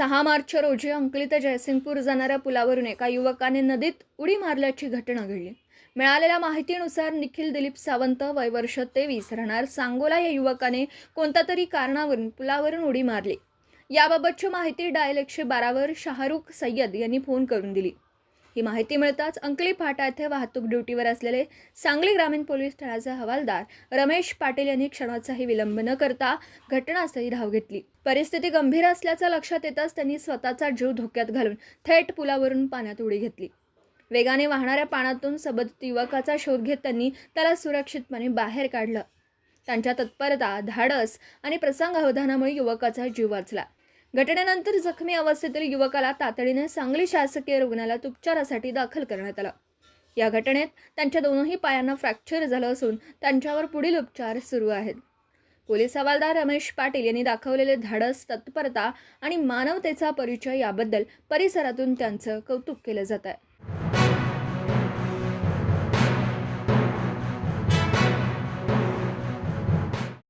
6 मार्च रोजी अंकली ते जयसिंगपूर जाणाऱ्या पुलावरून एका युवकाने नदीत उडी मारल्याची घटना घडली. मिळालेल्या माहितीनुसार निखिल दिलीप सावंत वय वर्ष 23 राहणार सांगोला या युवकाने कोणत्या तरी कारणावरून पुलावरून उडी मारली. याबाबतची माहिती डायल 112 वर शाहरुख सय्यद यांनी फोन करून दिली. ही माहिती मिळताच अंकली फाटा येथे वाहतूक ड्युटीवर असलेले सांगली ग्रामीण पोलीस ठाण्याचे हवालदार रमेश पाटील यांनी क्षणाचाही विलंब न करता घटनास्थळी धाव घेतली. परिस्थिती गंभीर असल्याचं लक्षात येताच त्यांनी स्वतःचा जीव धोक्यात घालून थेट पुलावरून पाण्यात उडी घेतली. वेगाने वाहणाऱ्या पाण्यातून संबंधित युवकाचा शोध घेत त्यांनी त्याला सुरक्षितपणे बाहेर काढलं. त्यांच्या तत्परता, धाडस आणि प्रसंगावधानामुळे युवकाचा जीव वाचला. घटनेनंतर जखमी अवस्थेतील युवकाला तातडीने सांगली शासकीय रुग्णालयात उपचारासाठी दाखल करण्यात आलं. या घटनेत त्यांच्या दोनही पायांना फ्रॅक्चर झालं असून त्यांच्यावर पुढील उपचार सुरू आहेत. पोलीस हवालदार रमेश पाटील यांनी दाखवलेले धाडस, तत्परता आणि मानवतेचा परिचय याबद्दल परिसरातून त्यांचं कौतुक केलं जात आहे.